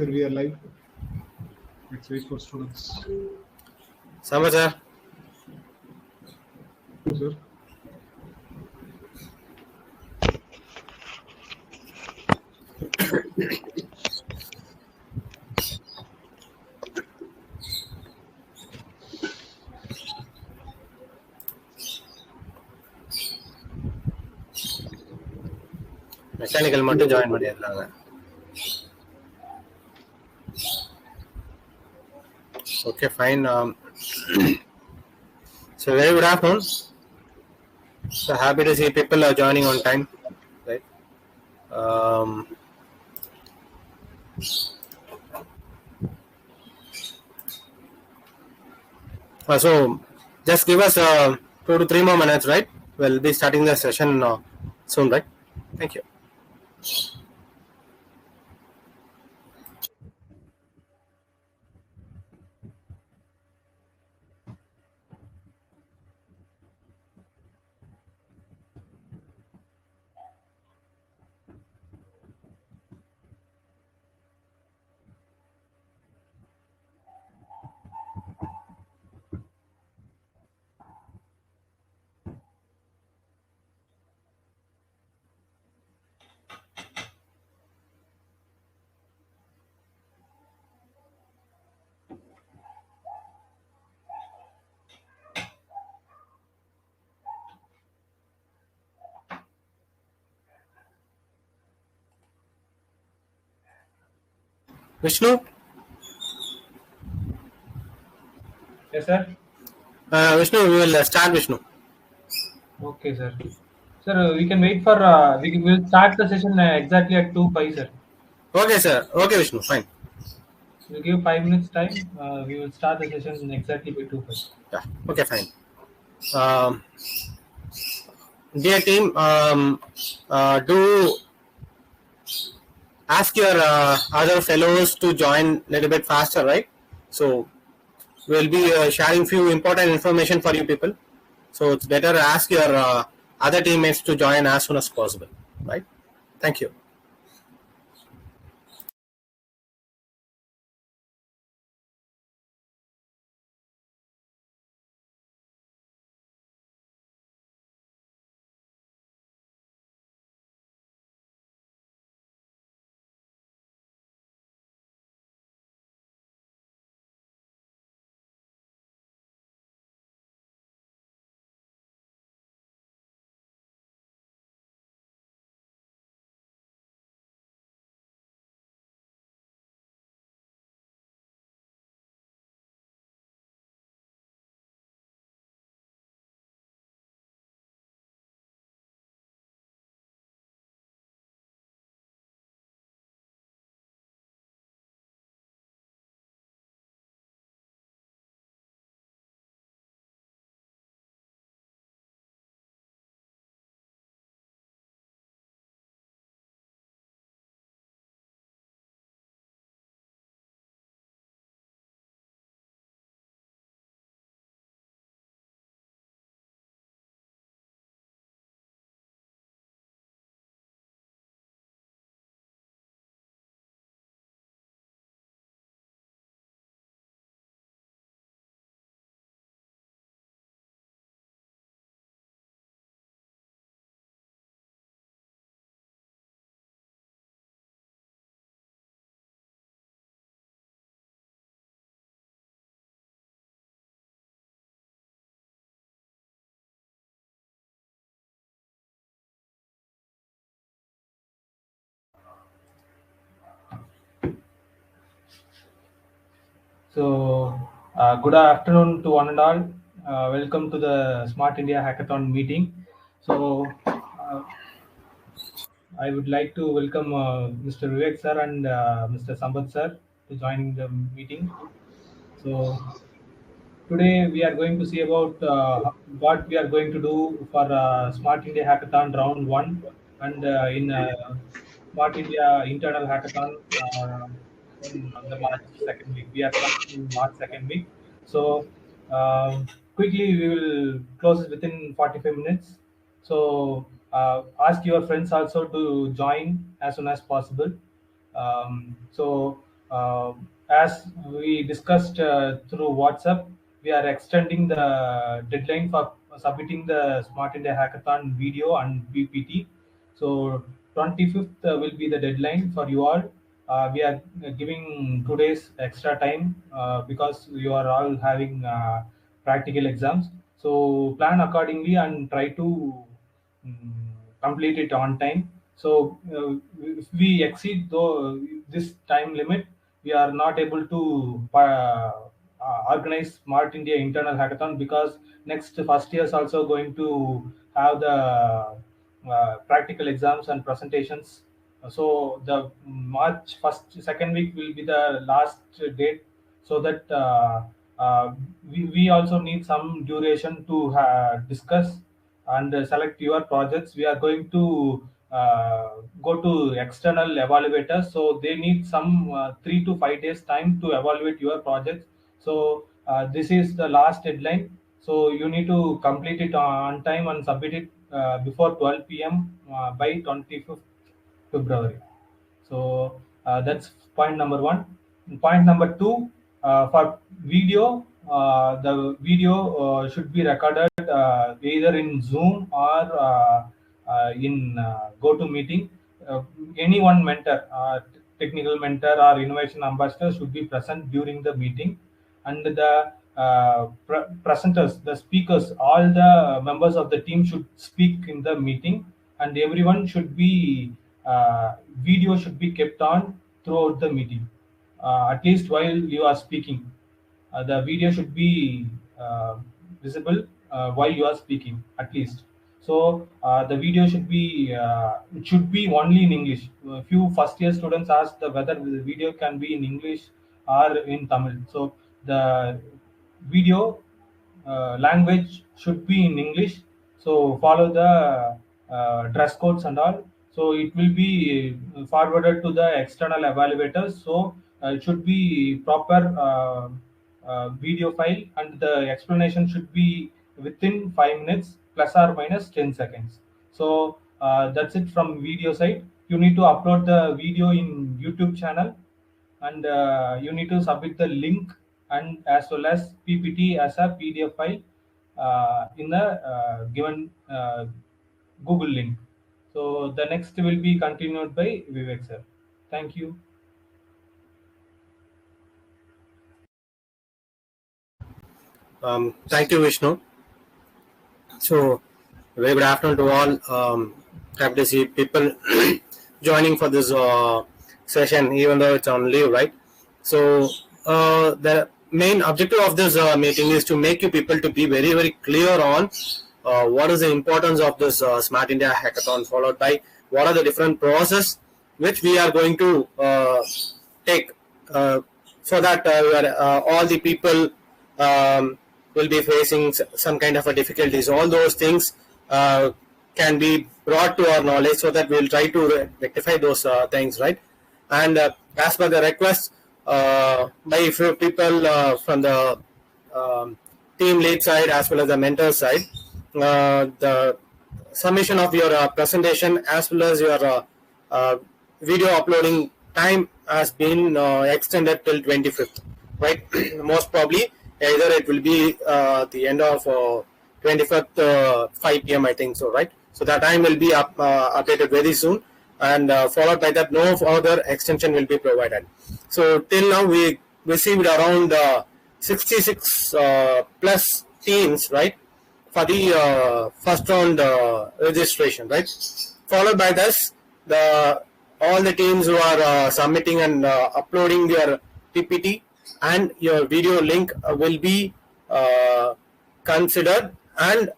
Sir, we are live. Let's wait for students. Sama sir. Sir. Mechanical மட்டும் join பண்ணிருக்காங்க. Okay, fine. So very good afternoon. So happy to see people are joining on time, right? So just give us 2 to 3 more minutes, right? We'll be starting the session soon, right? Thank you. Vishnu? Yes, sir. Vishnu, we will start, Vishnu. Okay, sir. Sir, we can wait for, we will start the session exactly at 2:05, sir. Okay, sir. Okay, Vishnu, fine. We'll give 5 minutes time. We will start the session exactly by 2:05. Yeah, okay, fine. Dear team, do ask your other fellows to join a little bit faster, right? So we'll be sharing few important information for you people. So it's better ask your other teammates to join as soon as possible, right? Thank you. So, good afternoon to one and all. Welcome to the Smart India Hackathon meeting. So, I would like to welcome Mr. Vivek sir and Mr. Sambat sir to joining the meeting. So, today we are going to see about what we are going to do for Smart India Hackathon round 1 and in Smart India Internal Hackathon in the March 2nd week. We are starting in March 2nd week. So quickly we will close it within 45 minutes. So ask your friends also to join as soon as possible. So as we discussed through WhatsApp, we are extending the deadline for submitting the Smart India Hackathon video and PPT. So 25th will be the deadline for you all. We are giving 2 days extra time because you are all having practical exams. So plan accordingly and try to mm, complete it on time. So if we exceed this time limit, we are not able to organize Smart India Internal Hackathon, because next first year is also going to have the practical exams and presentations. So the March first second week will be the last date, so that we also need some duration to discuss and select your projects. We are going to go to external evaluators, so they need some 3 to 5 days time to evaluate your projects. So this is the last deadline, so you need to complete it on time and submit it before 12 p.m. By 25th February. So that's point number one. Point number two, for video, the video should be recorded either in Zoom or in GoToMeeting. Any one mentor, technical mentor or innovation ambassador, should be present during the meeting, and the presenters, the speakers, all the members of the team should speak in the meeting, and everyone should be video should be kept on throughout the meeting, at least while you are speaking. The video should be visible while you are speaking, at least. So the video should be it should be only in English. A few first year students asked whether the video can be in English or in Tamil. So the video language should be in English. So follow the dress codes and all. So it will be forwarded to the external evaluators. So it should be proper video file, and the explanation should be within 5 minutes plus or minus 10 seconds. So that's it from video side. You need to upload the video in YouTube channel, and you need to submit the link and as well as PPT as a PDF file in the given Google link. So the next will be continued by Vivek sir. Thank you. Thank you, Vishnu. So, very good afternoon to all. Happy to see people joining for this session, even though it's on leave, right? So, the main objective of this meeting is to make you people to be very, very clear on what is the importance of this Smart India Hackathon, followed by what are the different process which we are going to take, so that all the people will be facing some kind of a difficulties. All those things can be brought to our knowledge, so that we'll try to rectify those things, right? And as per the request by a few people from the team lead side as well as the mentor side, the submission of your presentation as well as your video uploading time has been extended till 25th, right? Most probably either it will be the end of 25th 5 p.m. I think so, right? So that time will be updated very soon, and followed by that no further extension will be provided. So till now we received around 66 plus teams, right, for the first round registration, right? Followed by this, all the teams who are submitting and uploading their PPT and your video link will be considered, and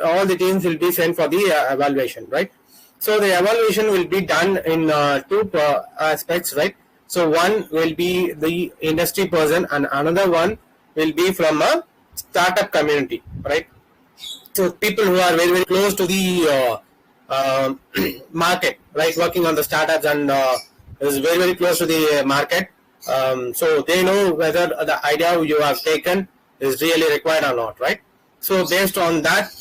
all the teams will be sent for the evaluation, right? So the evaluation will be done in two aspects, right? So one will be the industry person, and another one will be from a startup community, right? So people who are very, very close to the market, right, working on the startups and is very, very close to the market. So they know whether the idea you have taken is really required or not, right? So based on that,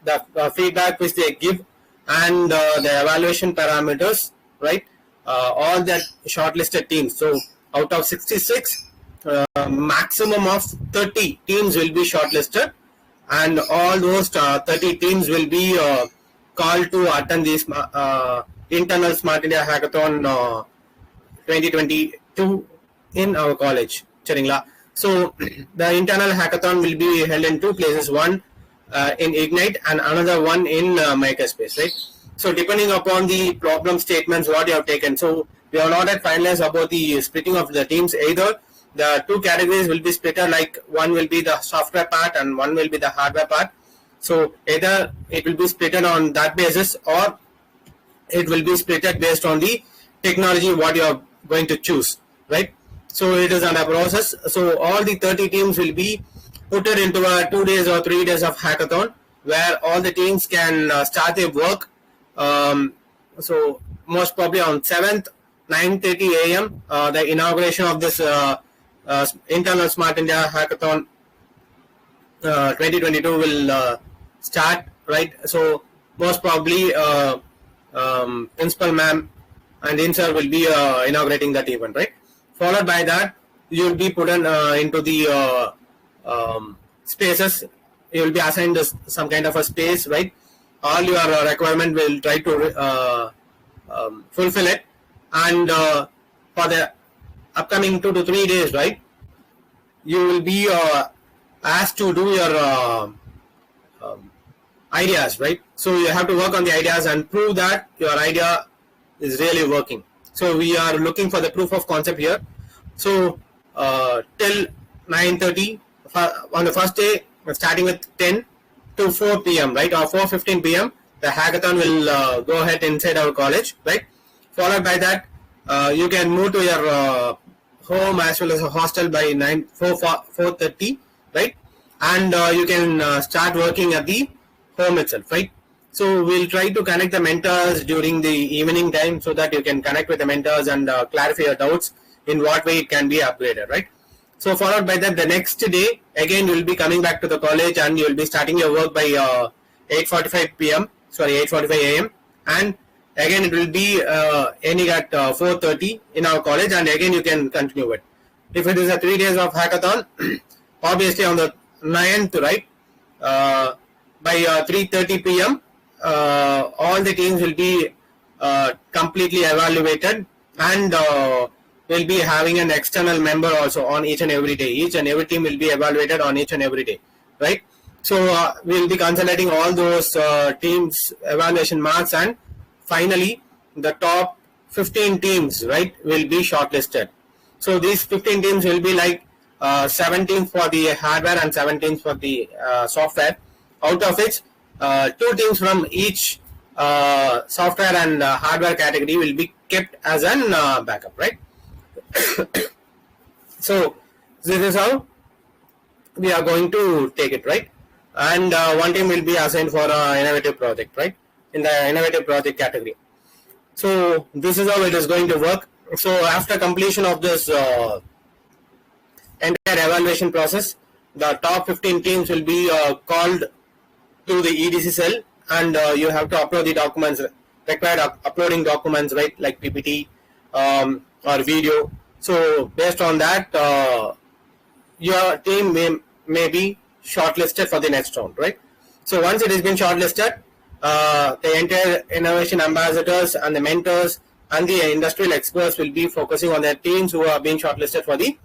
the feedback which they give and the evaluation parameters, right, all that shortlisted teams. So out of 66, maximum of 30 teams will be shortlisted, and all those 30 teams will be called to attend this internal Smart India Hackathon 2022 in our college, Cheringla. So the internal hackathon will be held in two places, one in Ignite and another one in Makerspace, right? So depending upon the problem statements what you have taken, so we are not at finalized about the splitting of the teams. Either the two categories will be split, like one will be the software part and one will be the hardware part. So either it will be split on that basis, or it will be split based on the technology what you are going to choose, right? So it is under process. So all the 30 teams will be put into a 2 days or 3 days of hackathon, where all the teams can start their work. So most probably on 7th, 9:30 a.m. The inauguration of this internal Smart India Hackathon 2022 will start, right? So most probably Principal Ma'am and Insir will be inaugurating that event, right? Followed by that, you will be put into the spaces. You will be assigned some kind of a space, right? All your requirement will try to fulfill it, and for the upcoming 2 to 3 days, right, you will be asked to do your ideas, right? So you have to work on the ideas and prove that your idea is really working. So we are looking for the proof of concept here. So till 9:30 on the first day, starting with 10 to 4 p.m., right, or 4:15 p.m., the hackathon will go ahead inside our college, right? Followed by that, you can move to your home as well as a hostel by 4:30, right? And you can start working at the home itself, right? So we'll try to connect the mentors during the evening time, so that you can connect with the mentors and clarify your doubts in what way it can be upgraded, right? So followed by that, the next day, again, you will be coming back to the college and you will be starting your work by 8:45 a.m. And again, it will be ending at 4:30 in our college, and again, you can continue it. If it is a 3 days of hackathon, obviously on the 9th, right, by 3:30 p.m., all the teams will be completely evaluated, and we'll be having an external member also on each and every day. Each and every team will be evaluated on each and every day, right? So we'll be consolidating all those teams' evaluation marks, and finally the top 15 teams, right, will be shortlisted. So these 15 teams will be like 17 for the hardware and 17 for the software, out of which 2 teams from each software and hardware category will be kept as an backup, right? So this is how we are going to take it, right? And one team will be assigned for innovative project, right, in the innovative project category. So this is how it is going to work. So after completion of this entire evaluation process, the top 15 teams will be called to the EDC cell, and you have to upload the documents, required uploading documents, right, like PPT or video. So based on that, your team may be shortlisted for the next round, right? So once it has been shortlisted, the entire innovation ambassadors and the mentors and the industrial experts will be focusing on their teams who are being shortlisted for the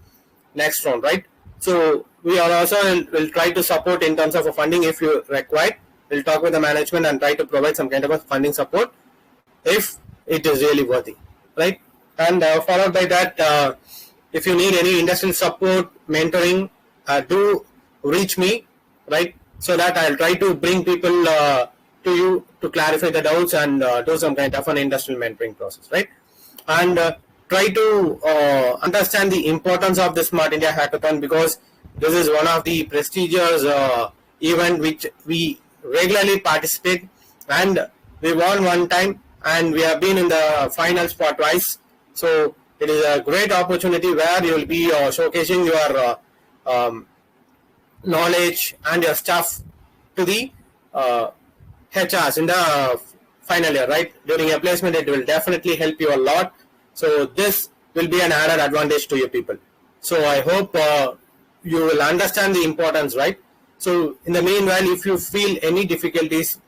next round, right? So we are also will try to support in terms of a funding if you require. We'll talk with the management and try to provide some kind of a funding support if it is really worthy, right? And followed by that, if you need any industrial support, mentoring, do reach me, right? So that I'll try to bring people to you to clarify the doubts and do some kind of an industrial mentoring process, right? And try to understand the importance of the Smart India Hackathon, because this is one of the prestigious event which we regularly participate, and we won one time and we have been in the finals for twice. So it is a great opportunity where you will be showcasing your knowledge and your stuff to the HRs in the final year, right? During your placement, it will definitely help you a lot. So this will be an added advantage to your people. So I hope you will understand the importance, right? So in the meanwhile, if you feel any difficulties,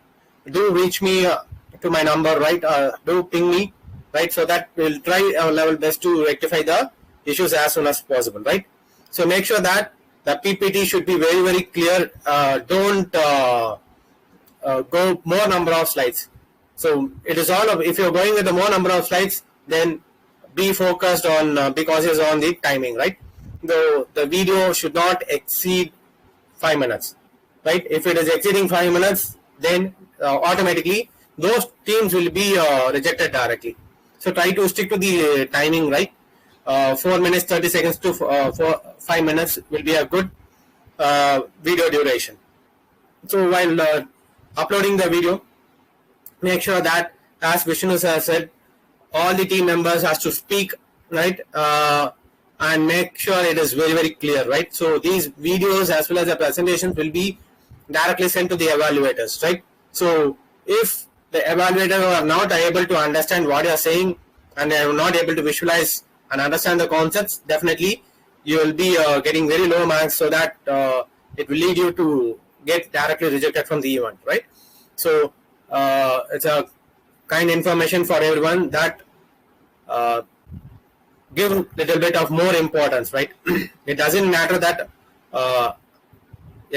do reach me to my number, right? Do ping me, right? So that we'll try our level best to rectify the issues as soon as possible, right? So make sure that the PPT should be very, very clear. Don't go more number of slides. So it is all of, if you're going with the more number of slides, then be focused on be cautious on the timing, right? The video should not exceed 5 minutes, right? If it is exceeding 5 minutes, then automatically those teams will be rejected directly. So try to stick to the timing, right? 4 minutes 30 seconds to 5 minutes will be a good video duration. So while uploading the video, make sure that, as Vishnu has said, all the team members has to speak, right? And make sure it is very, very clear, right? So these videos as well as the presentations will be directly sent to the evaluators, right? So if the evaluators are not able to understand what you are saying and they are not able to visualize and understand the concepts, definitely you will be getting very low marks, so that it will lead you to get directly rejected from the event, right? So it's a kind information for everyone that give a little bit of more importance, right? It doesn't matter that a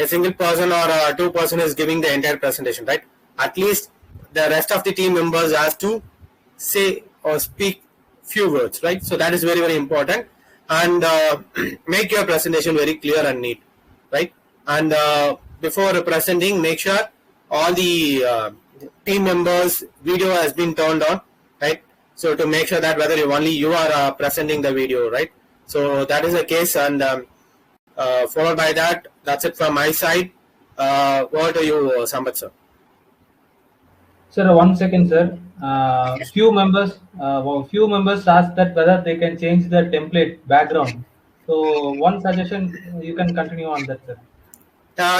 single person or two person is giving the entire presentation, right? At least the rest of the team members has to say or speak few words, right? So that is very, very important. And make your presentation very clear and neat, right? And before presenting, make sure all the team members video has been turned on, right? So to make sure that whether only you are presenting the video, right? So that is the case, and followed by that, that's it from my side. Over to you, Sambat sir. Sir, 1 second, sir. Few members asked that whether they can change the template background. So one suggestion, you can continue on that, sir.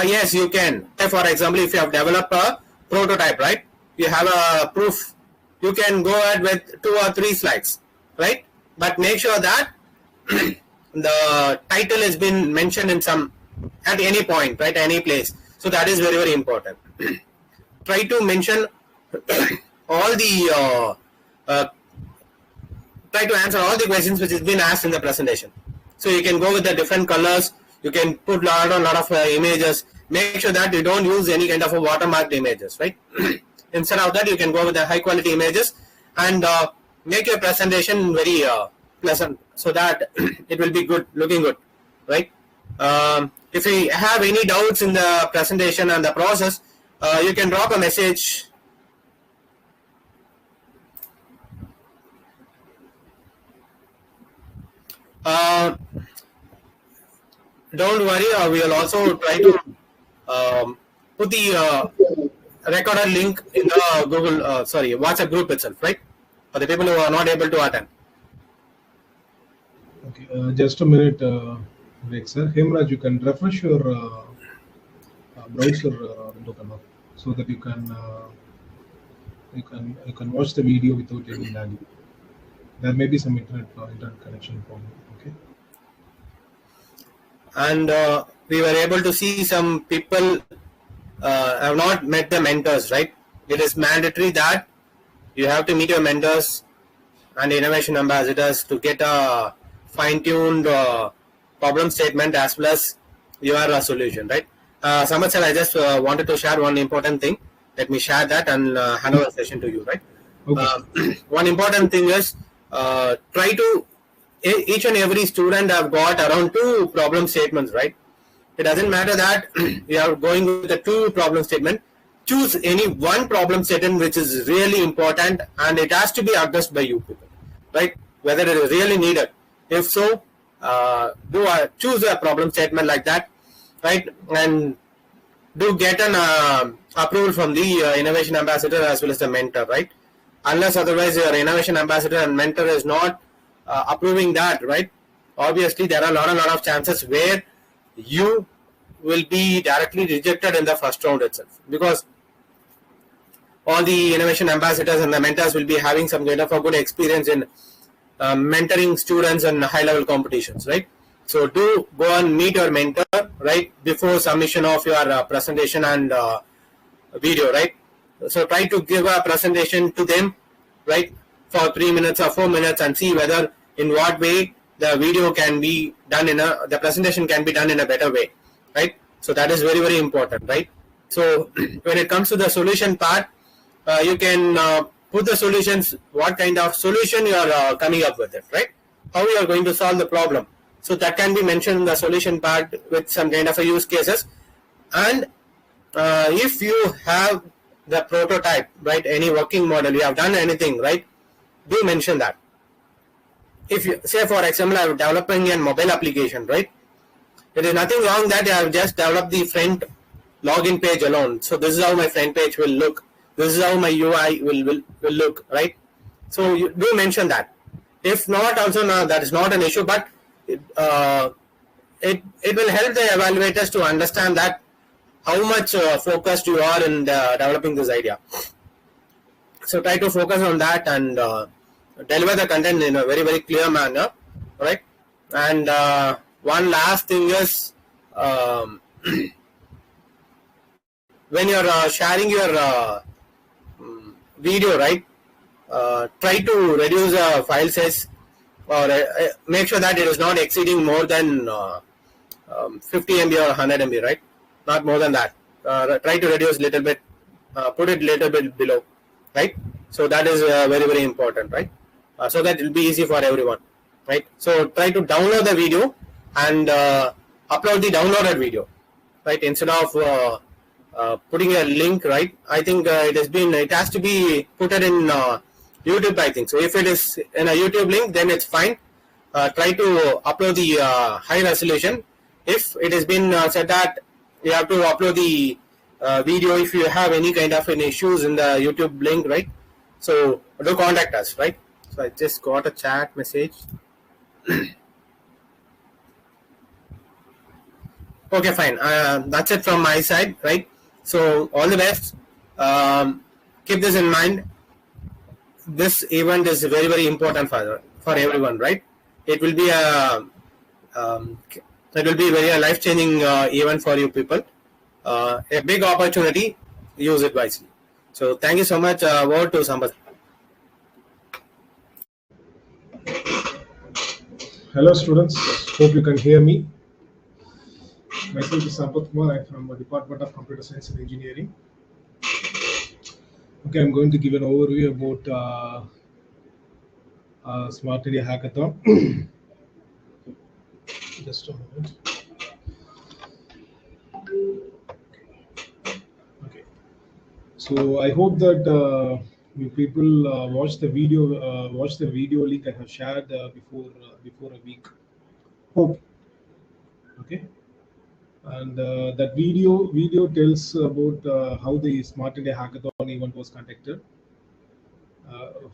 Yes, you can. For example, if you have developed a prototype, right? You have a proof. You can go ahead with 2 or 3 slides, right? But make sure that the title has been mentioned in at any point, right? Any place. So that is very, very important. Try to mention all the try to answer all the questions which has been asked in the presentation. So you can go with the different colors. You can put a lot of images. Make sure that you don't use any kind of a watermarked images, right? Instead of that, you can go with the high quality images and make your presentation very pleasant, so that it will be good, looking good, right? If you have any doubts in the presentation and the process, you can drop a message. Don't worry, we will also try to put the recorded link in the Google, WhatsApp group itself, right? For the people who are not able to attend. Okay, just a minute, Vivek sir. Hemraj, you can refresh your browser window, so that you can watch the video without any lagging. There may be some internet connection problem. Okay. And we were able to see some people have not met the mentors, right? It is mandatory that you have to meet your mentors and innovation ambassadors to get a fine-tuned problem statement as well as your solution, right? Samad sir, I just wanted to share one important thing. Let me share that and hand over the session to you, right? Okay. One important thing is try to, each and every student have got around 2 problem statements, right? It doesn't matter that you are going with the 2 problem statement. Choose any one problem statement which is really important, and it has to be addressed by you people, right? Whether it is really needed. If so, choose a problem statement like that, right? And do get an approval from the innovation ambassador as well as the mentor, right? Unless otherwise your innovation ambassador and mentor is not approving that, right? Obviously, there are a lot of chances where you will be directly rejected in the first round itself, because all the innovation ambassadors and the mentors will be having some kind of a good experience in mentoring students in high-level competitions, right? So do go and meet your mentor, right, before submission of your presentation and video, right? So try to give a presentation to them, right, for 3 minutes or 4 minutes and see whether in what way the video can be done the presentation can be done in a better way, right? So that is very, very important, right? So when it comes to the solution part, you can put the solutions, what kind of solution you are coming up with it, right? How you are going to solve the problem. So that can be mentioned in the solution part with some kind of a use cases. And if you have the prototype, right, any working model, you have done anything, right, do mention that. If you say, for example, I'm developing a mobile application, right, there is nothing wrong that I have just developed the front login page alone. So this is how my front page will look. This is how my UI will look, right? So you do mention that. If not, also no, that is not an issue, but it will help the evaluators to understand that how much focused you are in developing this idea. So try to focus on that and deliver the content in a very, very clear manner, right? And one last thing is when you're sharing your video, right, try to reduce the file size or make sure that it is not exceeding more than 50 MB or 100 MB, right? Not more than that. Try to reduce little bit, put it little bit below, right? So that is very, very important, right? So that it will be easy for everyone, right? So try to download the video and upload the downloaded video, right? Instead of putting a link, right? I think it has to be put in YouTube, I think. So if it is in a YouTube link, then it's fine. Try to upload the high resolution. If it has been said that you have to upload the video if you have any kind of issues in the YouTube link, right? So do contact us, right? So I just got a chat message. Okay, fine. That's it from my side, right? So all the best. Keep this in mind. This event is very, very important for everyone, right? It will be very life-changing event for you people. A big opportunity. Use it wisely. So thank you so much. Over to Sampath. Hello students, hope you can hear me. Myself is Sampath Kumar. I'm from the Department of Computer Science and Engineering. Okay, I'm going to give an overview about Smart India Hackathon. Just a moment. Okay, so I hope that you people watch the video. Watch the video link I have shared before a week. Hope. Okay. And that video tells about how the Smart India Hackathon event was conducted.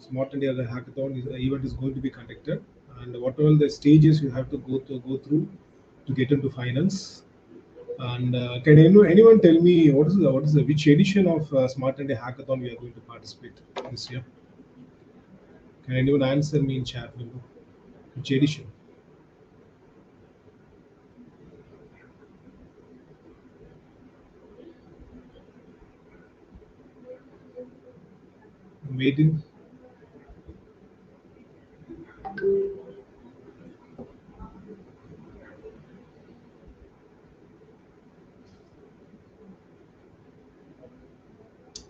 Smart India Hackathon event is going to be conducted, and what all the stages you have to go through to get into finals. And can anyone tell me which edition of Smart India Hackathon we are going to participate this year? Can anyone answer me in chat window? Which edition? I'm waiting.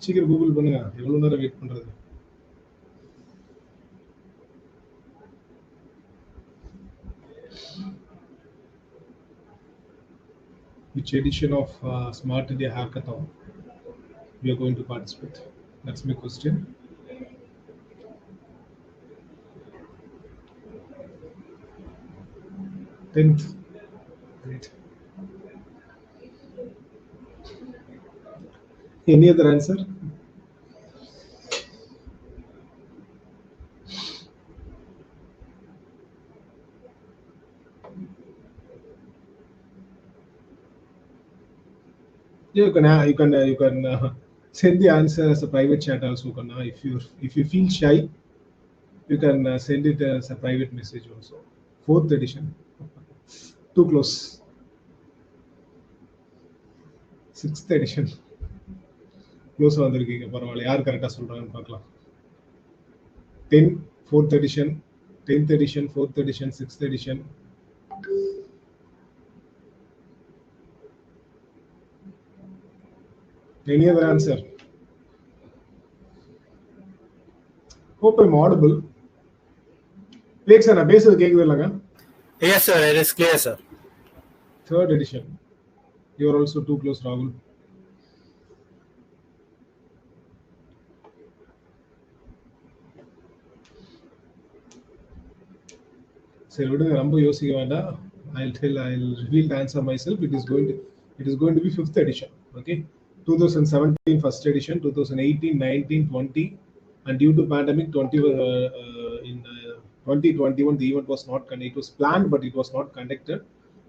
சீக்கிரம் Google பண்ணுங்க, எவ்வளவு நேரம் wait பண்றது? Which edition of Smart India Hackathon we are going to participate? That's my question. Tenth. Great. Any other answer? You can send the answer as a private chat also. If you feel shy, You can send it as a private message also. 4th edition. Too close. 6th edition. Close வந்திருக்கீங்க பரவாயில்ல. யார் கரெக்டா சொல்றாங்கன்னு பார்க்கலாம். 10 4th edition, 10th edition, 4th edition, 6th edition. Any other answer? Hope I'm audible. Wait, sir, நான் பேசுறது கேக்குது இல்லங்க? Yes, sir. It is clear, sir. 3rd edition. You are also too close, Rahul. சரி விடுங்க, ரொம்ப யோசிக்க வேண்டாம். I'll reveal the answer myself. It is going to be 5th edition. Okay, 2017 first edition, 2018, 19, 20, and due to pandemic 2021 the event was not conducted. It was planned but it was not conducted,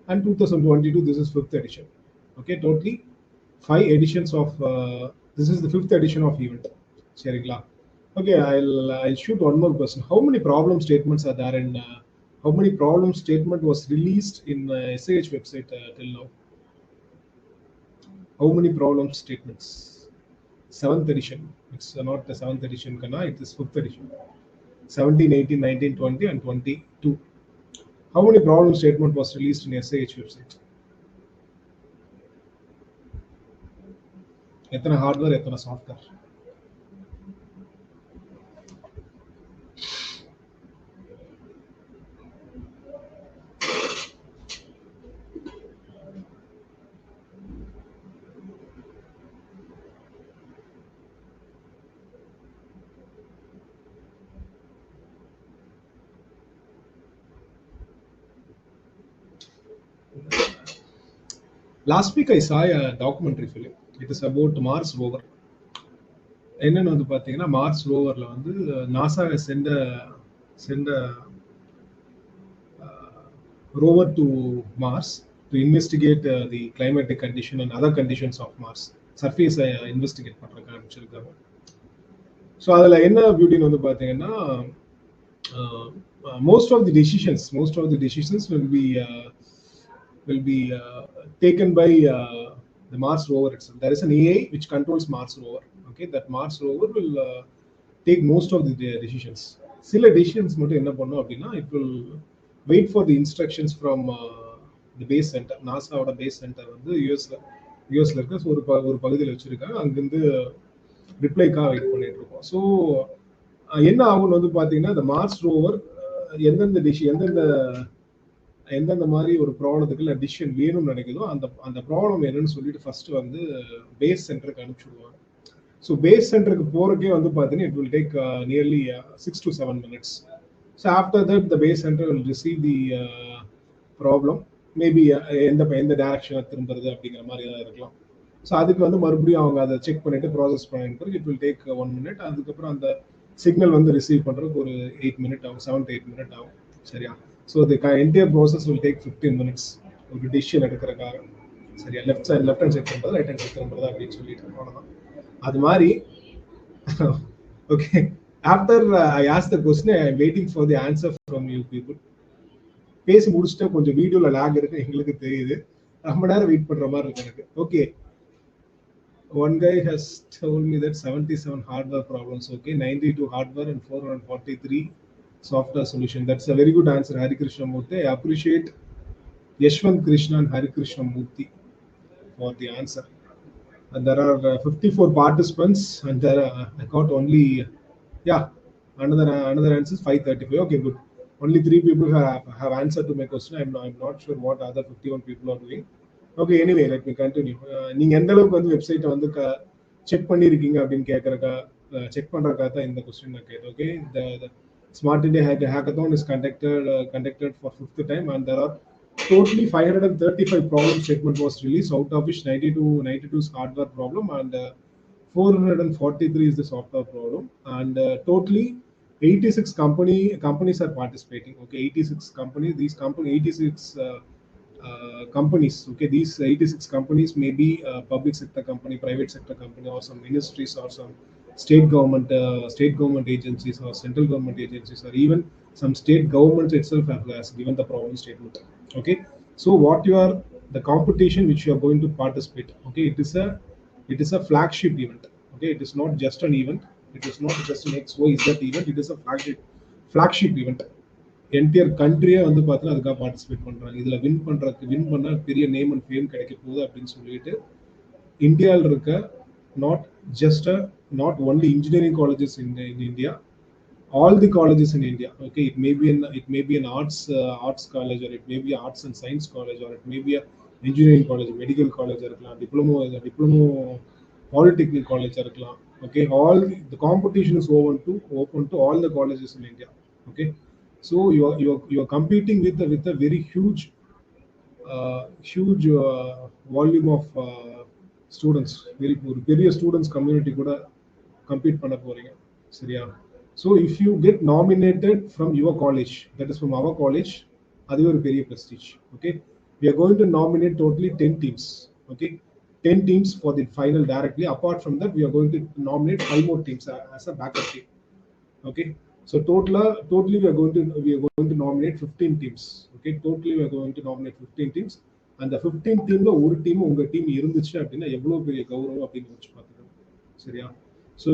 and 2022 this is 5th edition. Okay, totally 5 editions of this is the 5th edition of event. சரிங்களா? Okay, I'll shoot one more question. How many problem statements are there in how many problem statement was released in SECE website till now? How many problem statements? 7th edition. It's not the 7th edition, it is 5th edition. 17, 18, 19, 20, and 22. How many problem statement was released in SECE website? எத்தனை hardware, எத்தனை software? Last week I saw a documentary film. It is about Mars rover. என்னன்னு வந்து பாத்தீங்கன்னா Mars ரோவர்ல வந்து NASA send a rover to Mars to investigate the climatic condition and other conditions of Mars. Surface investigate பண்றதுக்கு ஆரம்பிச்சிருக்காங்க. So அதுல என்ன பியூட்டின்னு வந்து பாத்தீங்கன்னா most of the decisions will be taken by the Mars rover itself. There is an AI which controls Mars rover. Okay, that Mars rover will take most of the decisions. சில decisions மட்டும் என்ன பண்ணும் அப்படின்னா it will wait for the instructions from the base center. நாசாவோட base center வந்து யூஎஸ்ல இருக்க ஒரு பகுதியில் வச்சிருக்காங்க. அங்கிருந்து ரிப்ளைக்காக வெயிட் பண்ணிட்டு இருக்கோம். ஸோ என்ன ஆகும்னு வந்து பாத்தீங்கன்னா இந்த மார்ஸ் ரோவர் எந்தெந்த மாதிரி ஒரு ப்ராப்ளத்துக்கு இல்லை டிசிஷன் வேணும்னு நினைக்குதோ அந்த ப்ராப்ளம் என்னன்னு சொல்லிட்டு ஃபர்ஸ்ட் வந்து பேஸ் சென்டருக்கு அனுப்பிச்சுடுவாங்க. ஸோ பேஸ் சென்டருக்கு போறக்கே வந்து பார்த்தீங்கன்னா it will take nearly 6 to 7 minutes. So after that the base center will receive the problem. Maybe எந்த டைரக்ஷனை திரும்புறது அப்படிங்கிற மாதிரி ஏதாவது இருக்கலாம். ஸோ அதுக்கு வந்து மறுபடியும் அவங்க அதை செக் பண்ணிட்டு ப்ராசஸ் பண்ணிட்டு பிறகு இட் வில் டேக் 1 minute. அதுக்கப்புறம் அந்த சிக்னல் வந்து ரிசீவ் பண்ணுறதுக்கு ஒரு 8 minutes ஆகும், 7 to 8 minutes ஆகும். சரியா? So the entire process will take 15 minutes ஒரு டிசிஷன் எடுக்கிறக்காக. சரியா? லெஃப்ட் ஹேண்ட் சைட் பண்ணுறது, ரைட் ஹேண்ட் சைட் பண்ணுறது அப்படின்னு சொல்லிட்டு அவ்வளோதான். அது மாதிரி okay. After I ask the question I am waiting for the answer from you people. பேசி முடிச்சுட்டு கொஞ்சம் வீடியோவில் லேக் இருக்கு எங்களுக்கு தெரியுது. ரொம்ப நேரம் வெயிட் பண்ணுற மாதிரி இருக்கு எனக்கு. Okay, one guy has told me that 77 hardware problems. Okay, 92 hardware and 443 software solution. That's a very good answer, Hari Krishna Murthy. I appreciate Yashwant Krishna and Hari Krishna Murthy for the answer. And there are 54 participants, and there I got only another answer is 535. Okay, good. Only 3 people have answered to my question. I'm not sure what other 51 people are doing. Okay, anyway let me continue. நீங்கள் எந்த அளவுக்கு வந்து வெப்சைட்டை வந்து check பண்ணியிருக்கீங்க அப்படின்னு check பண்ணுறதுக்காக தான் இந்த கொஸ்டின் நான் கேட்டேன். Okay, the smart India hackathon is conducted for 5th time, and there are totally 535 problem statement was released, out of which 92 is hardware problem and 443 is the software problem, and totally 86 companies are participating. Okay, 86 companies. These 86 companies. Okay, these 86 companies may be public sector company, private sector company, or some ministries or some state government agencies or central government agencies, or even some state governments itself has given the problem statement. Okay, so what you are, the competition which you are going to participate, okay, it is a flagship event. Okay, it is not just an event. It is not just an XYZ event. It is a flagship event. Entire கண்ட்ரியே வந்து பார்த்தீங்கன்னா அதுக்காக participate பண்ணுறாங்க. இதில் win பண்ணால் பெரிய name and fame கிடைக்க போகுது அப்படின்னு சொல்லிட்டு இந்தியாவில் இருக்க not just not only engineering colleges in India, all the colleges in India. Okay, it may be an arts college, or it may be arts and science college, or it may be a engineering college, medical college, or diploma polytechnic college. Okay, all the competition is open to all the colleges in India. Okay, so you are competing with a very huge volume of students, very பெரிய students community கூட compete பண்ண போறீங்க. சரியா? So if you get nominated from your college, that is from our college, அது ஒரு பெரிய prestige. Okay, we are going to nominate totally 10 teams. Okay, 10 teams for the final directly. Apart from that, we are going to nominate 5 more teams as a backup team. Okay, so totally we are going to nominate 15 teams. Okay, totally we are going to nominate 15 teams. அந்த 15 டீம்ல ஒரு team உங்க team இருந்துச்சு அப்படின்னா எவ்வளவு பெரிய கௌரவம் அப்படின்னு வச்சு பார்த்துக்கணும். சரியா? So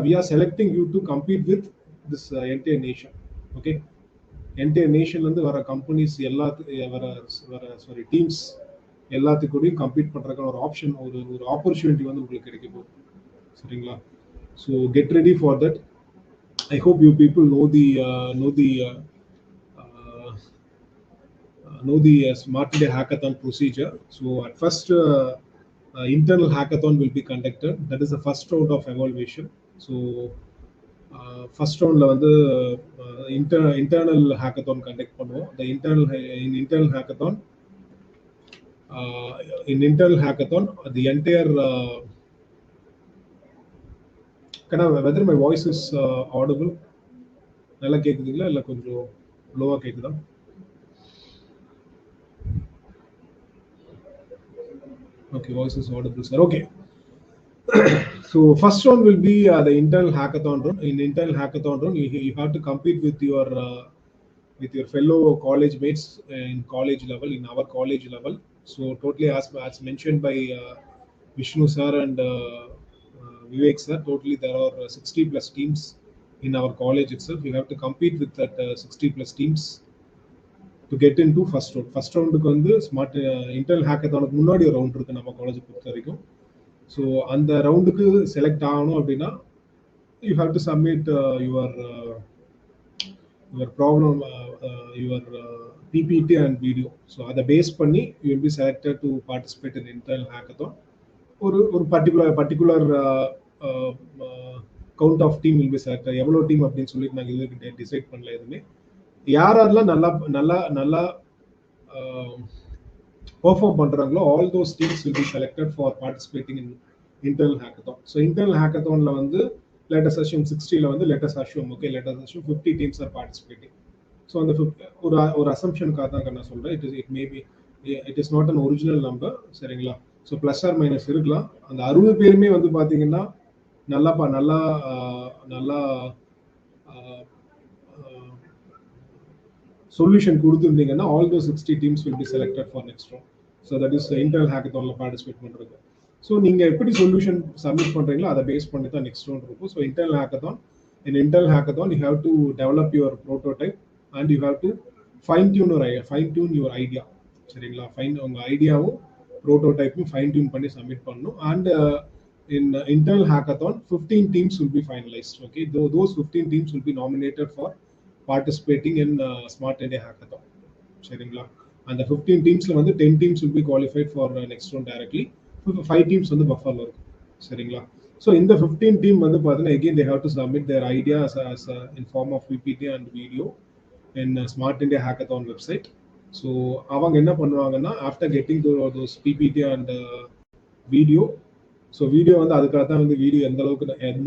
we are selecting you to compete with this entire nation. Okay, entire nationல இருந்து வர கம்பெனிஸ் வர டீம்ஸ் எல்லாத்துக்கூடயும் கம்பீட் பண்றதுக்கான ஒரு ஆப்ஷன், ஒரு ஆப்பர்ச்சுனிட்டி வந்து உங்களுக்கு கிடைக்க போகுது. சரிங்களா? So get ready for that. I hope you people know the Smart India Hackathon procedure. So at first, internal hackathon will be conducted. That is the first round of evaluation. So first round la vandu internal hackathon conduct பண்ணுவோம். In internal hackathon the entire whether my voice is audible, நல்லா கேக்குதுங்களா இல்ல கொஞ்சம் லோவா கேக்குதா? Okay, voice is audible, sir. Okay. So first one will be the internal hackathon round. In internal hackathon round, you have to compete with your fellow college mates in college level, in our college level. So totally as mentioned by Vishnu sir and Vivek sir, totally there are 60 plus teams in our college itself. You have to compete with that 60 plus teams to get into first round. First roundக்கு வந்து smart internal ஹேக்கத்தானுக்கு முன்னாடி ஒரு round இருக்கு நம்ம college பொறுத்த வரைக்கும். So அந்த ரவுண்டுக்கு select ஆகணும் அப்படின்னா you have to submit your problem, your PPT and video. So அதை பேஸ் பண்ணி you will be selected to participate in internal hackathon. ஒரு particular count of team will be selected. எவ்வளோ team அப்படின்னு சொல்லிட்டு நாங்கள் இதுக்கு டிசைட் பண்ணல எதுவுமே. யாரெல்லாம் நல்லா பெர்ஃபார்ம் பண்றாங்களோ all those teams will be selected for participating in internal hackathon. So internal ஹேக்கத்தான்ல வந்து லேட்டஸ்ட் அஷ்யூம் 60ல வந்து latest assume 50 teams are participating. So அந்த ஒரு அசம்ஷனுக்காக தான் நான் சொல்றேன். It is not an original number. சரிங்களா? ஸோ பிளஸ் ஆர் மைனஸ் இருக்கலாம். அந்த 60 பேருமே வந்து பாத்தீங்கன்னா நல்லா solution கொடுத்திருந்தீங்கன்னா all those 60 teams will be selected for next round. So that is internal hackathonல participate பண்றது. So நீங்க எப்படி சொல்யூஷன் சப்மிட் பண்றீங்களோ அதை பேஸ் பண்ணி தான் நெக்ஸ்ட் ரவுண்ட் இருக்கும். So internal hackathon you have to develop your prototype and you have to fine tune your idea. சரிங்களா? உங்க ஐடியாவும் ப்ரோட்டோடைப்பும் ஃபைன் டியூன் பண்ணி சப்மிட் பண்ணணும். And in internal hackathon 15 teams will be finalized. Okay, those 15 teams will be nominated for participating in Smart India Hackathon. சரிங்களா? அந்த 15 டீம்ஸ்ல வந்து 10 teams will be qualified for next round directly. 5 teams வந்து பஃபர்ல இருக்கும். சரிங்களா? So இந்த 15 team வந்து பாத்தீங்கன்னா again they have to submit their ideas as in form of PPT and video in Smart India Hackathon website. So அவங்க என்ன பண்ணுவாங்கன்னா after getting those PPT and video, so video வந்து அதுக்காக தான் வந்து வீடியோ எந்த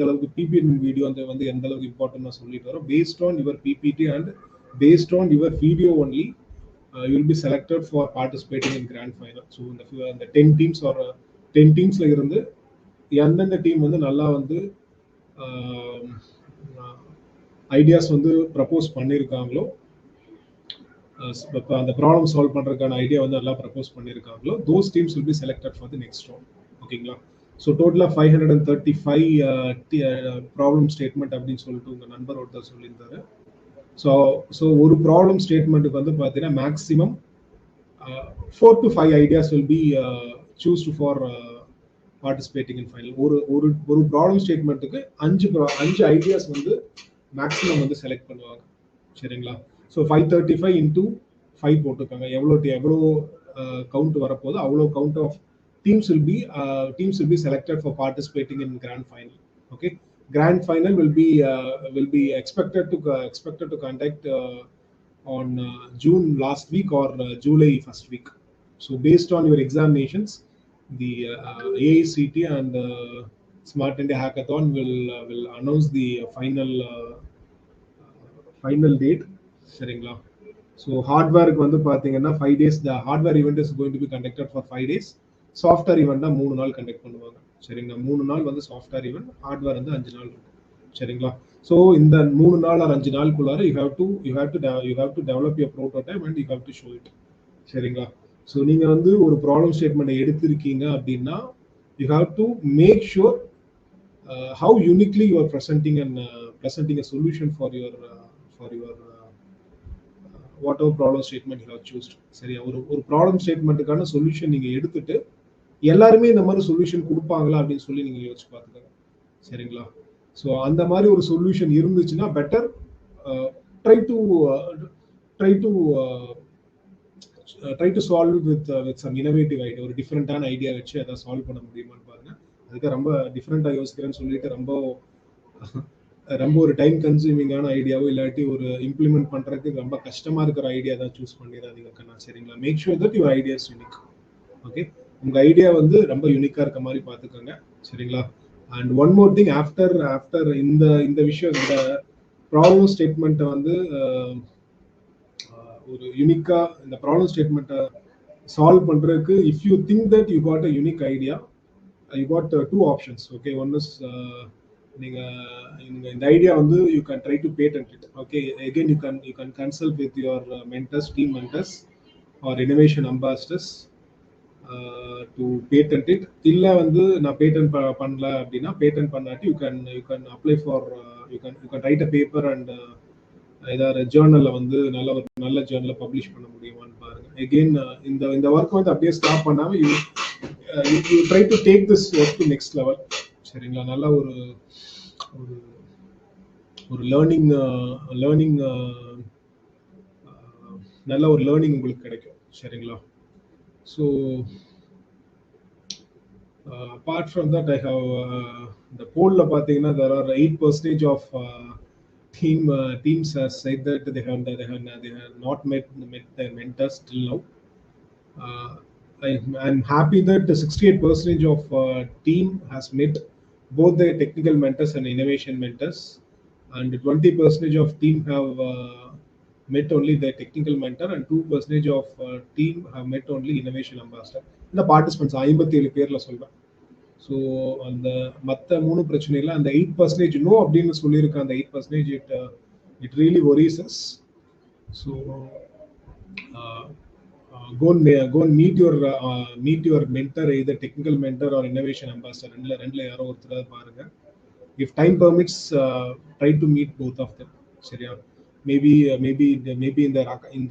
அளவுக்கு பிபிடி வீடியோ வந்து எந்த அளவுக்கு இம்பார்ட்டன்ட் சொல்லிட்டு வரோம். Based on your PPT and based on your video only you will be selected for participating in grand final. So இந்த 10 டீம்ஸ்ல இருந்து எந்தெந்த டீம் வந்து நல்லா வந்து ஐடியாஸ் வந்து ப்ரப்போஸ் பண்ணியிருக்காங்களோ, இப்போ அந்த ப்ராப்ளம் சால்வ் பண்ணுறதுக்கான ஐடியா வந்து எல்லாம் ப்ரப்போஸ் பண்ணியிருக்காங்களோ, those teams will be selected for the next round. ஓகேங்களா? ஸோ டோட்டலாக 535 ப்ராப்ளம் ஸ்டேட்மெண்ட் அப்படின்னு சொல்லிட்டு உங்கள் நண்பர் ஒருத்தர் சொல்லியிருந்தாரு. ஸோ ஒரு ப்ராப்ளம் ஸ்டேட்மெண்ட்டுக்கு வந்து பார்த்தீங்கன்னா maximum 4 to 5 ideas will be chosen for participating in final. ஒரு ப்ராப்ளம் ஸ்டேட்மெண்ட்டுக்கு 5 ஐடியாஸ் வந்து மேக்ஸிமம் வந்து செலக்ட் பண்ணுவாங்க. சரிங்களா? ஸோ 535 into 5 போட்டுருக்காங்க. எவ்வளோ கவுண்ட் வரப்போகுது அவ்வளோ count of teams will be selected for participating in grand final. Okay, grand final will be expected to conduct on June last week or July first week. So based on your examinations, the AICT and Smart India Hackathon will announce the final date. சரிங்களா? So ஹார்ட்வேருக்கு வந்து பார்த்தீங்கன்னா 5 days. The hardware event is going to be conducted for 5 days. Software event தான் 3 நாள் conduct பண்ணுவாங்க. சரிங்களா? 3 நாள் வந்து software event, hardware வந்து 5 நாள் இருக்கும். சரிங்களா? ஸோ இந்த 3 நாள் ஆர் 5 நாளுக்குள்ளார you have to develop your prototype and you have to show it. சரிங்களா? ஸோ நீங்க வந்து ஒரு ப்ராப்ளம் ஸ்டேட்மெண்ட் எடுத்திருக்கீங்க அப்படின்னா you have to make sure how uniquely you are presenting a solution for your whatever problem statement you have chosen. சரியா? ஒரு problem ஸ்டேட்மெண்ட்டுக்கான solution நீங்க எடுத்துட்டு எல்லாருமே இந்த மாதிரி சொல்யூஷன் கொடுப்பாங்களா அப்படின்னு சொல்லி நீங்க யோசிச்சு பார்த்துக்கோங்க. சரிங்களா? ஸோ அந்த மாதிரி ஒரு சொல்யூஷன் இருந்துச்சுன்னா better try to solve with some innovative idea. ஒரு டிஃப்ரெண்டான ஐடியா வச்சு அதை சால்வ் பண்ண முடியுமான்னு பாருங்க. அதுக்கு ரொம்ப டிஃப்ரெண்டா யோசிக்கிறேன்னு சொல்லிட்டு ரொம்ப ஒரு டைம் கன்சூமிங்கான ஐடியாவோ இல்லாட்டி ஒரு இம்ப்ளிமெண்ட் பண்றதுக்கு ரொம்ப கஷ்டமா இருக்கிற ஐடியா தான் சூஸ் பண்ணிடாதீங்க கண்ணா. சரிங்களா? Make sure that your idea is unique. Okay, உங்க ஐடியா வந்து ரொம்ப யூனிக்கா இருக்க மாதிரி பாத்துக்கோங்க. சரிங்களா? And one more thing, after இந்த விஷயம், இந்த ப்ராப்ளம் ஸ்டேட்மெண்ட்டை வந்து ஒரு யூனிக்கா இந்த ப்ராப்ளம் ஸ்டேட்மெண்ட்டை சால்வ் பண்றதுக்கு if you think that you got a unique idea, you got 2 options. Okay, one is நீங்க இந்த ஐடியா வந்து you can try to patent it. Okay, again you can consult with your mentors, team mentors or innovation ambassadors to patent it. இல்ல வந்து நான் patent பண்ணல அப்படின்னா, patent பண்ணாட்டி you can apply for you can write a paper and ஏதாவது ஜேர்னல்ல வந்து நல்ல ஜேர்னல்ல பப்ளிஷ் பண்ண முடியுமான்னு பாருங்க. அகைன் இந்த ஒர்க் வந்து அப்படியே ஸ்டாப் பண்ணாம you try to take this work to next level. சரிங்களா? நல்ல ஒரு லேர்னிங் நல்ல ஒரு லேர்னிங் உங்களுக்கு கிடைக்கும். சரிங்களா? So apart from that, I have the poll la pathina there are 8% of teams has said that they have not met their mentors till now. I'm happy that the 68% of team has met both the technical mentors and innovation mentors, and 20% of team have met only the technical mentor, and 2% of team have met only innovation ambassador. The participants 57 பேர்ல சொல்றேன். So அந்த மற்ற 3 பிரச்சனைகள் அந்த 8% no அப்படின்னு சொல்லியிருக்க அந்த 8% it really worries us. So go and meet your mentor, either technical mentor or innovation ambassador. ரெண்டுல யாரோ ஒருத்தர் பாருங்க. If time permits, try to meet both of them. சரியா? Maybe in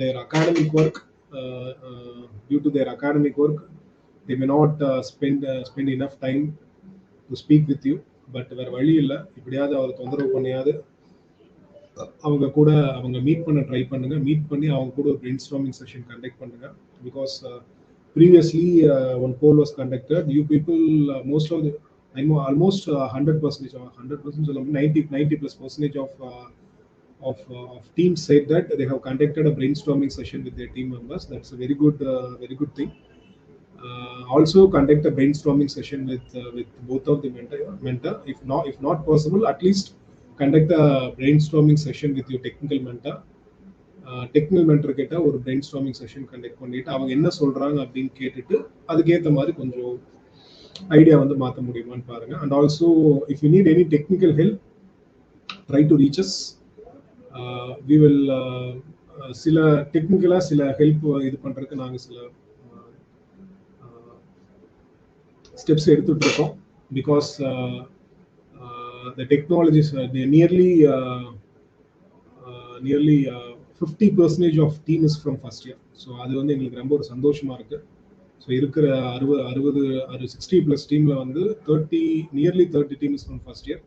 their academic work, due to their academic work, they may not spend enough time to speak with you. But வேற வழி இல்லை, இப்படியாவது அவர் தொந்தரவு பண்ணியாவது அவங்க மீட் பண்ண try பண்ணுங்க. Meet பண்ணி அவங்க கூட ஒரு brainstorming session conduct பண்ணுங்க. Because previously one poll was conducted, you people most of the, I know almost 100% or 90+% of teams said that they have conducted a brainstorming session with their team members. That's a very good thing. Also conduct a brainstorming session with both of the mentor. If not possible, at least conduct a brainstorming session with your technical mentor. Technical mentor கிட்ட ஒரு brainstorming session conduct பண்ணிட்டு அவங்க என்ன சொல்றாங்க அப்படின்னு கேட்டுட்டு அதுக்கேற்ற மாதிரி கொஞ்சம் ஐடியா வந்து மாற்ற முடியுமான்னு பாருங்க. And also if you need any technical help, try to reach us. We will சில டெக்னிக்கலாக சில ஹெல்ப் இது பண்ணுறதுக்கு நாங்கள் சில ஸ்டெப்ஸ் எடுத்துட்டு இருக்கோம். Because the technologies nearly 50% of team is from first year. So அது வந்து எங்களுக்கு ரொம்ப ஒரு சந்தோஷமா இருக்கு. ஸோ இருக்கிற 60+ டீம்ல வந்து nearly 30 team is from first year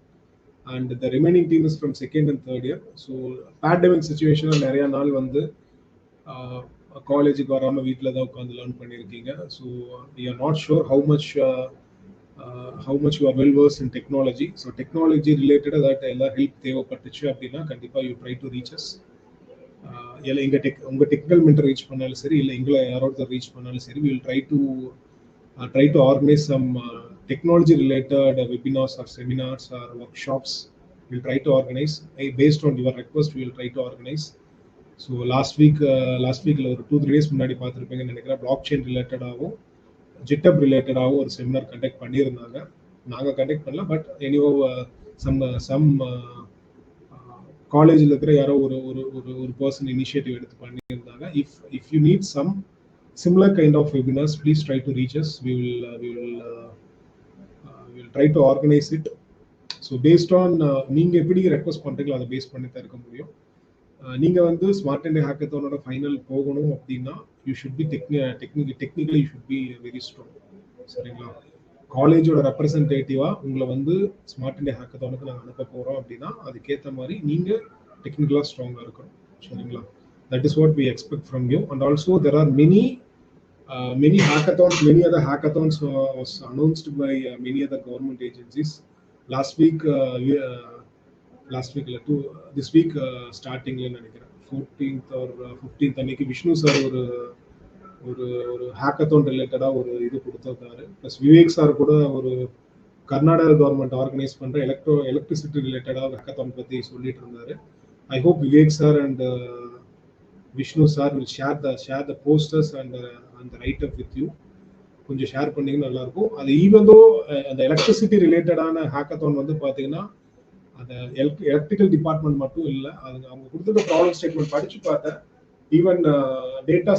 and the remaining team is from second and third year. So pandemic சுச்சுவேஷன்ல நிறைய நாள் வந்து காலேஜுக்கு வராமல் வீட்டில் தான் உட்காந்து லேர்ன் பண்ணியிருக்கீங்க. So we are not sure how much you are well versed in technology. So technology related that எல்லா ஹெல்ப் தேவைப்பட்டுச்சு அப்படின்னா கண்டிப்பாக you try to reach us. உங்கள் டெக்னிக்கல் மென்டர் ரீச் பண்ணாலும் சரி, இல்லை எங்களை யாராவது ரீச் பண்ணாலும் சரி, will try to organize some technology related webinars or seminars or workshops. We'll try to organize based on your request. We will try to organize. So last week ஒரு 2-3 days முன்னாடி பார்த்துருப்பீங்கன்னு நினைக்கிறேன், பிளாக் செயின் ரிலேட்டடாகவும் ஜிட்டப் ரிலேட்டடாகவும் ஒரு seminar conduct பண்ணியிருந்தாங்க. நாங்கள் conduct பண்ணல, but எனிவோ some காலேஜில் இருக்கிற யாரோ ஒரு பர்சன் இனிஷியேட்டிவ் எடுத்து பண்ணியிருந்தாங்க. If you need some similar kind of webinars, please try to reach us. we will try to organize it. So based on நீங்கள் எப்படி ரெக்வஸ்ட் பண்ணுறீங்களோ அதை பேஸ் பண்ணி தான் இருக்க முடியும். நீங்கள் வந்து ஸ்மார்ட் இண்டியா ஹேக்கத்தானோட ஃபைனல் போகணும் அப்படின்னா you should be technically you should be very strong. சரிங்களா? காலேஜோட ரெப்ரசன்டேட்டிவாக உங்களை வந்து ஸ்மார்ட் இண்டியா ஹேக்கத்தானுக்கு நாங்கள் அனுப்ப போகிறோம் அப்படின்னா அதுக்கேற்ற மாதிரி நீங்கள் டெக்னிக்கலாக ஸ்ட்ராங்காக இருக்கணும். சரிங்களா? That is what we expect from you. And also there are many hackathons, many other hackathons was announced by many other government agencies. Last week this week starting la nenikiren 14th or 15th அன்னைக்கு Vishnu sir ஒரு hackathon ரிலேட்டடா ஒரு இது கொடுத்திருக்காரு. Plus Vivek sir கூட ஒரு Karnataka government organise பண்ற electricity ரிலேட்டடா ஹேக்கத்தான் பத்தி சொல்லிட்டு இருந்தாரு. I hope Vivek sir and Vishnu sir will share the posters and the write up with you. கொஞ்சம் ஷேர் பண்ணீங்கன்னா நல்லா இருக்கும். அது ஈவன் தோ அந்த எலக்ட்ரிசிட்டி ரிலேட்டடான ஹேக்கத்தான் வந்து பார்த்தீங்கன்னா அந்த எலக்ட்ரிக்கல் டிபார்ட்மெண்ட் மட்டும் இல்லை, அது அவங்க கொடுத்துருக்க ப்ராப்ளம் ஸ்டேட்மெண்ட் படிச்சு பார்த்தேன். Even data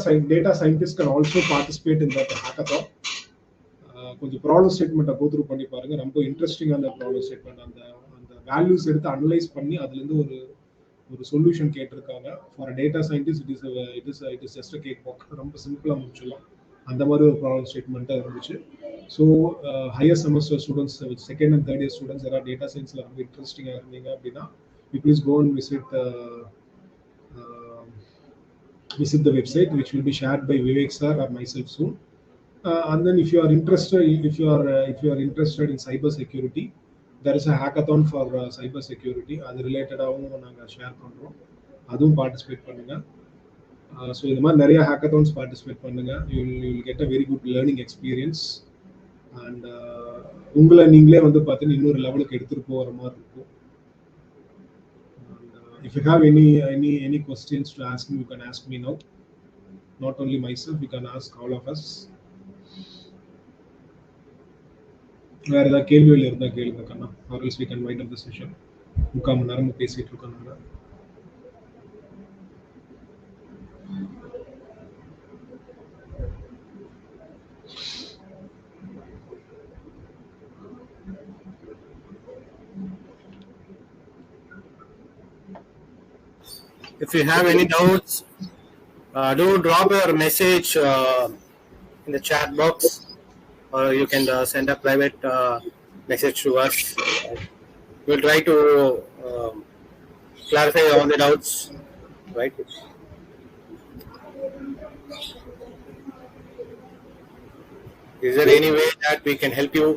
scientist can also participate in that hackathon. கொஞ்சம் ப்ராப்ளம் ஸ்டேட்மெண்ட்டை கோ த்ரூ பண்ணி பாருங்க, ரொம்ப இன்ட்ரெஸ்டிங்கான ப்ராப்ளம் ஸ்டேட்மெண்ட். அந்த வேல்யூஸ் எடுத்து அனலைஸ் பண்ணி அதுலேருந்து ஒரு சொல்யூஷன் கேட்டிருக்காங்க. For data scientist it is just cake walk, ரொம்ப சிம்பிளாக முடிச்சிடலாம். அந்த மாதிரி ஒரு ப்ராப்ளம் ஸ்டேட்மெண்ட்டாக இருந்துச்சு. So higher semester students, second and third year students யாராவது டேட்டா சயின்ஸில் ரொம்ப இன்ட்ரெஸ்டிங்காக இருந்தீங்க அப்படின்னா you please go and visit the website, which will be shared by Vivek sir or myself soon. And then if you are interested in cyber security, there is a hackathon for cyber security. அது ரிலேட்டடாகவும் நாங்கள் share பண்ணுறோம், அதுவும் participate பண்ணுங்க. So இந்த மாதிரி நிறைய hackathons participate பண்ணுங்க. You will get a very good learning experience. And உங்களை நீங்களே வந்து பார்த்தீங்கன்னா இன்னொரு லெவலுக்கு எடுத்துகிட்டு போகிற மாதிரி இருக்கும். If you have any questions to ask me, you can ask me now. Not only myself, you can ask all of us. வேற ஏதாவது கேள்விகள் இருந்தால் கேளுங்க கண்ணா, or else we can wind up the session. 3/4 மணி நேரம் பேசிட்டு இருக்கோம் நாங்கள். If you have any doubts, do drop your message in the chat box, or you can send a private message to us. We'll try to clarify all the doubts, right? Is there any way that we can help you?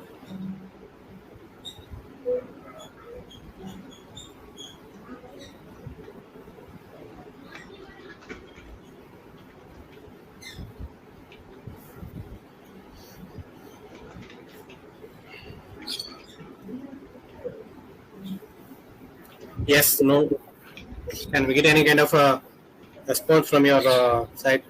Yes, no. Can we get any kind of a response from your side?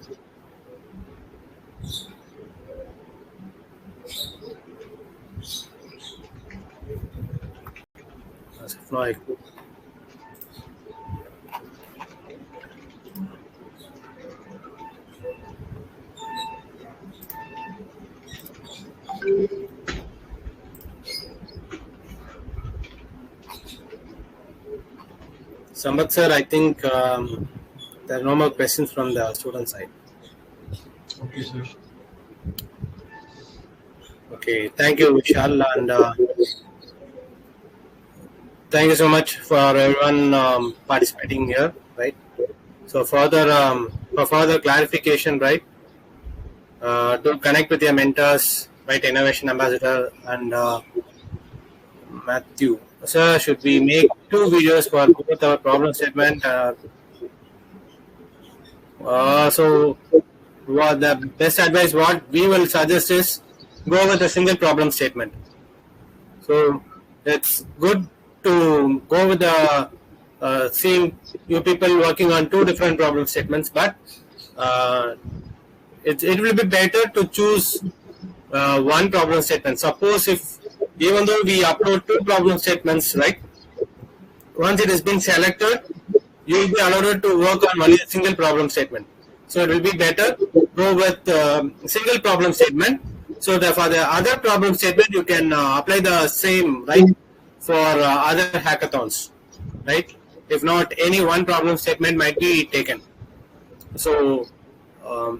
As of now, Sambat sir, I think there are no more questions from the student side. Okay, sir. Okay, thank you, Vishal, and thank you so much for everyone participating here, right? So for further clarification, right, to connect with your mentors, right, Innovation Ambassador and Matthew. Sir, should we make 2 videos for both our problem statement? So what the best advice what we will suggest is go with a single problem statement. So it's good to go with the seeing you people working on 2 different problem statements, but it will be better to choose one problem statement. Suppose if even though we upload 2 problem statements, right? Once it has been selected, you will be allowed to work on only a single problem statement. So it will be better go with single problem statement. So for the other problem statement, you can apply the same, right, for other hackathons, right? If not, any one problem statement might be taken. So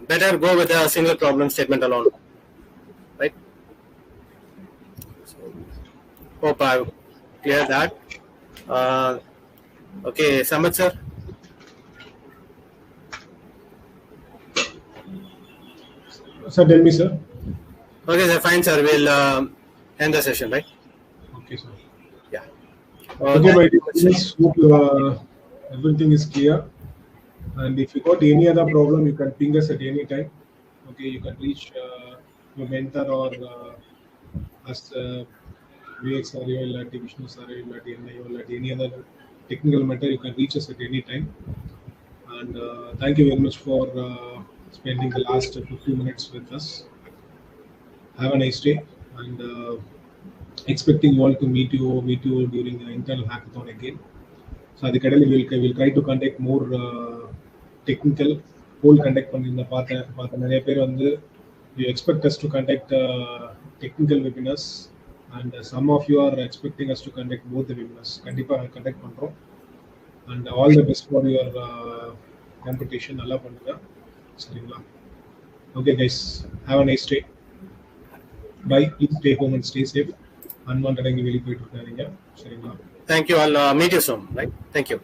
better go with a single problem statement alone, right? So, hope I cleared that. Okay, Sambat sir. Sir, tell me, sir. Okay, sir, fine, sir. We'll end the session, right? Okay, sir. Yeah. Okay, my dear friends, hope everything is clear. And if you got any other problem, you can ping us at any time. Okay, you can reach your mentor or us, Vivek sir, Vishnu sir, any other technical matter, you can reach us at any time. And thank you very much for spending the last 15 minutes with us. Have a nice day, and expecting you all to meet you during the internal hackathon again. So we'll try to conduct more technical poll conduct பண்ணி பார்த்த நிறைய பேர் வந்து you expect us to conduct technical webinars, and some of you are expecting us to conduct both the webinars. கண்டிப்பா conduct பண்றோம், and all the best for your competition. நல்லா பண்ணுங்க, சரிங்களா? Okay guys, have a nice day. Bye. Please stay home and stay safe. Unwanted வெளியே போயிட்டு இருக்காதீங்க, சரிங்களா? Thank you. I'll meet you soon, right? Thank you.